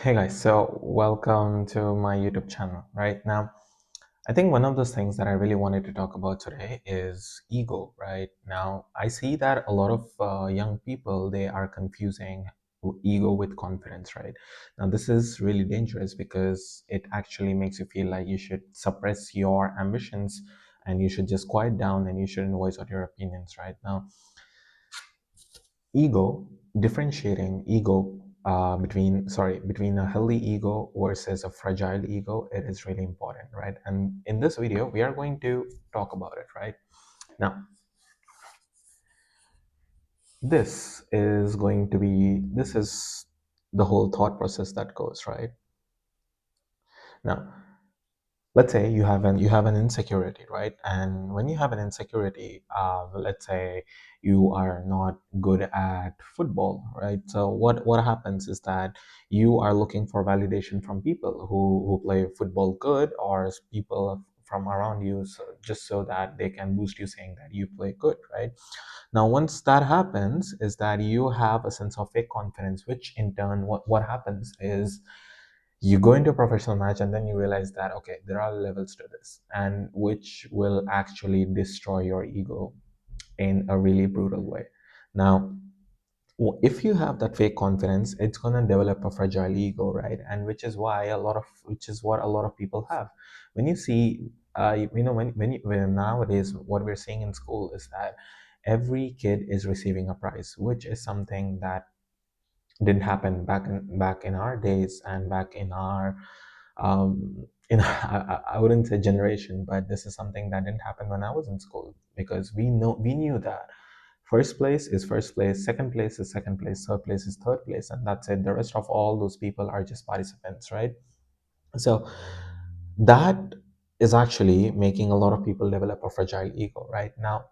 Hey guys, so welcome to my YouTube channel. Right now, I think one of those things that I really wanted to talk about today is ego. Right now, I see that a lot of young people they are confusing ego with confidence. Right now, this is really dangerous because it actually makes you feel like you should suppress your ambitions and you should just quiet down and you shouldn't voice out your opinions. Right now, ego differentiating ego between a healthy ego versus a fragile ego, it is really important, right? And in this video we are going to talk about it. Right now, this is the whole thought process that goes right now. Let's say you have an insecurity, right? And when you have an insecurity, let's say you are not good at football, right? So what happens is that you are looking for validation from people who play football good, or people from around you, so, just so that they can boost you saying that you play good, right? Now once that happens is that you have a sense of fake confidence, which in turn what happens is you go into a professional match and then you realize that okay, there are levels to this, and which will actually destroy your ego in a really brutal way. Now if you have that fake confidence, it's going to develop a fragile ego, right? And which is what a lot of people have. When you see when nowadays what we're seeing in school is that every kid is receiving a prize, which is something that didn't happen back in our days and back in our I wouldn't say generation, but this is something that didn't happen when I was in school, because we knew that first place is first place, second place is second place, third place is third place, and that's it. The rest of all those people are just participants, right? So that is actually making a lot of people develop a fragile ego. Right now,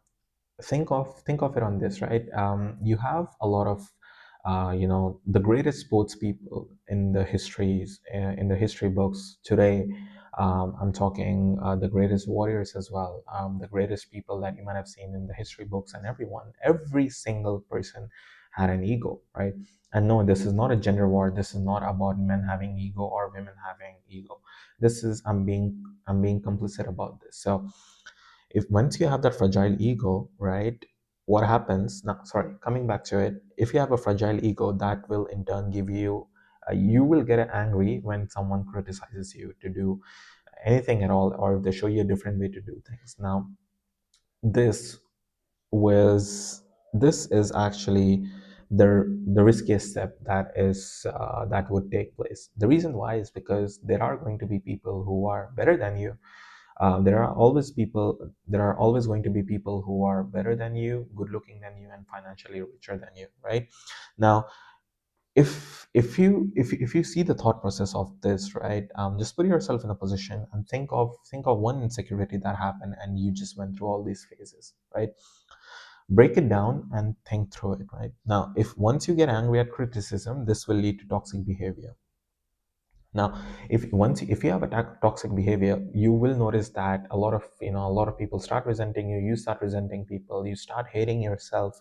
think of it on this, right? You have a lot of the greatest sports people in the histories, in the history books today. I'm talking the greatest warriors as well, the greatest people that you might have seen in the history books, and every single person had an ego, right? And no, this is not a gender war. This is not about men having ego or women having ego. This is I'm being complicit about this. So if once you have that fragile ego, right, what happens now? Sorry, coming back to it, if you have a fragile ego, that will in turn give you you will get angry when someone criticizes you to do anything at all, or if they show you a different way to do things. Now this was this is actually the riskiest step that would take place. The reason why is because there are going to be people who are better than you. There are always going to be people who are better than you, good looking than you, and financially richer than you, right? Now if you see the thought process of this, right, just put yourself in a position and think of one insecurity that happened and you just went through all these phases, right? Break it down and think through it. Right now, if once you get angry at criticism, this will lead to toxic behavior. Now if you have a toxic behavior, you will notice that a lot of people start resenting you, you start resenting people, you start hating yourself,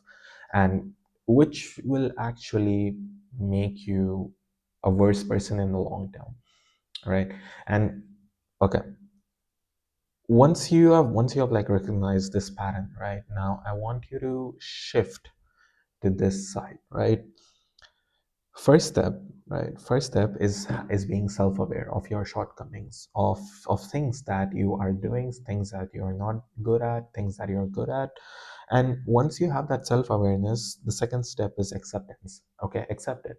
and which will actually make you a worse person in the long term, right? And okay, once you have like recognized this pattern, right, now I want you to shift to this side, right? First step, right? First step is being self-aware of your shortcomings, of things that you are doing, things that you're not good at, things that you're good at. And once you have that self-awareness, the second step is acceptance. Okay, accept it.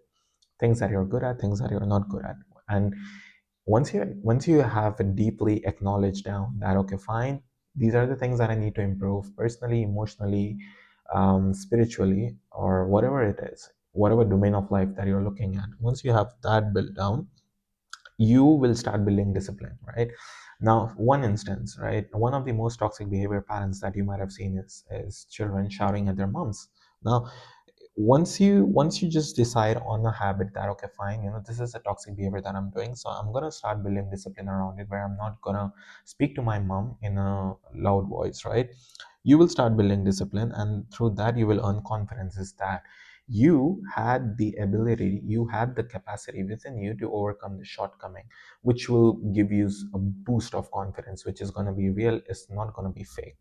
Things that you're good at, things that you're not good at. And once you have it deeply acknowledged down that okay, fine, these are the things that I need to improve personally, emotionally, spiritually, or whatever it is, whatever domain of life that you're looking at. Once you have that built down, you will start building discipline, right? Now, one instance, right, one of the most toxic behavior patterns that you might have seen is children shouting at their moms. Now once you just decide on a habit that okay, fine, this is a toxic behavior that I'm doing, so I'm gonna start building discipline around it, where I'm not gonna speak to my mom in a loud voice, right? You will start building discipline, and through that you will earn confidence. Is that you had the ability, you had the capacity within you to overcome the shortcoming, which will give you a boost of confidence, which is going to be real, it's not going to be fake.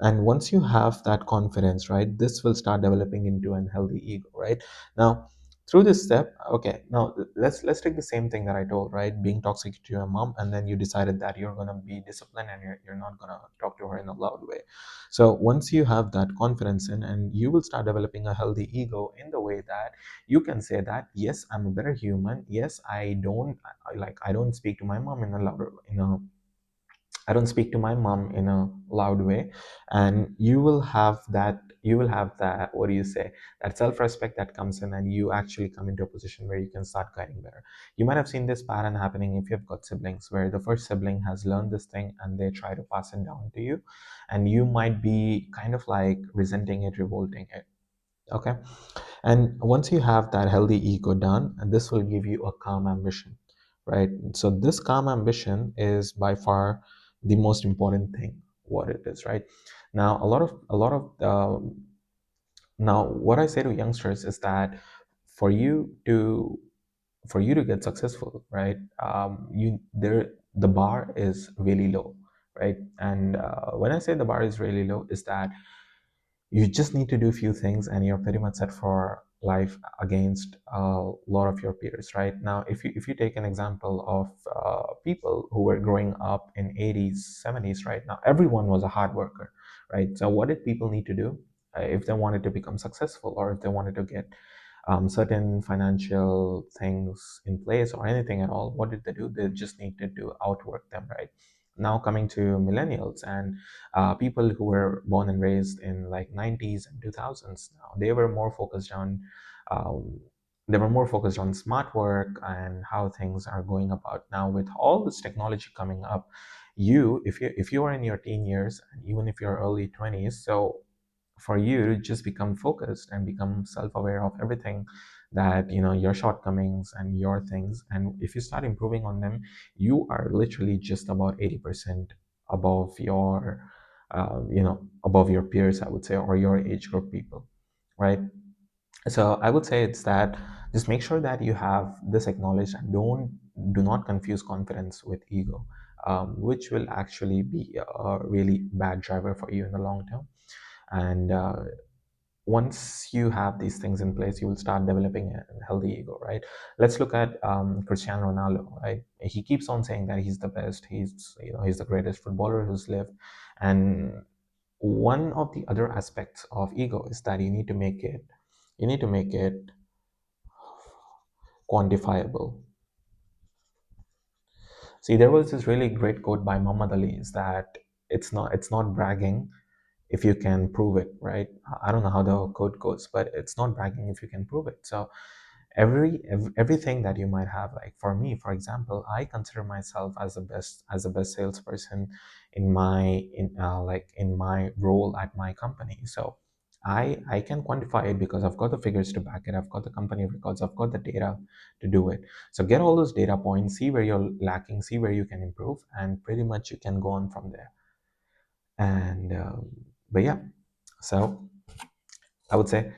And once you have that confidence, right, this will start developing into an healthy ego, right? Now, through this step, okay, now let's take the same thing that I told, right? Being toxic to your mom, and then you decided that you're gonna be disciplined and you're not gonna talk to her in a loud way. So once you have that confidence in, and you will start developing a healthy ego in the way that you can say that yes, I'm a better human. Yes, I don't speak to my mom in a louder, I don't speak to my mom in a loud way. And you will have that, what do you say, that self-respect that comes in, and you actually come into a position where you can start guiding better. You might have seen this pattern happening if you've got siblings, where the first sibling has learned this thing and they try to pass it down to you. And you might be kind of like resenting it, revolting it. Okay. And once you have that healthy ego done, and this will give you a calm ambition, right? So this calm ambition is by far the most important thing, what it is, right? Now, now what I say to youngsters is that for you to get successful, right? You there the bar is really low, right? And when I say the bar is really low, is that you just need to do a few things and you're pretty much set for life against a lot of your peers. Right now, if you take an example of people who were growing up in 80s 70s, right now everyone was a hard worker, right? So what did people need to do if they wanted to become successful, or if they wanted to get certain financial things in place or anything at all? What did they do? They just needed to outwork them, right? Now coming to millennials and people who were born and raised in like 90s and 2000s, now they were more focused on um, smart work and how things are going about. Now with all this technology coming up, if you are in your teen years, and even if you're early 20s, so for you to just become focused and become self-aware of everything, that your shortcomings and your things, and if you start improving on them, you are literally just about 80% above your above your peers, I would say, or your age group people, right? So I would say it's that just make sure that you have this acknowledged, and do not confuse confidence with ego, which will actually be a really bad driver for you in the long term. And once you have these things in place, you will start developing a healthy ego, right? Let's look at Cristiano Ronaldo, right? He keeps on saying that he's the best, he's the greatest footballer who's lived. And one of the other aspects of ego is that you need to make it quantifiable. See, there was this really great quote by Muhammad Ali, is that it's not bragging if you can prove it, right? I don't know how the code goes, but it's not bragging if you can prove it. So everything that you might have, like for me, for example, I consider myself as the best salesperson in my role at my company. So I can quantify it because I've got the figures to back it. I've got the company records. I've got the data to do it. So get all those data points, see where you're lacking, see where you can improve, and pretty much you can go on from there. And but yeah, so I would say,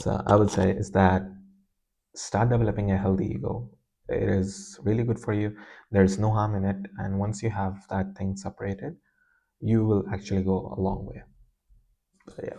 is that start developing a healthy ego. It is really good for you. There's no harm in it, and once you have that thing separated, you will actually go a long way. But yeah.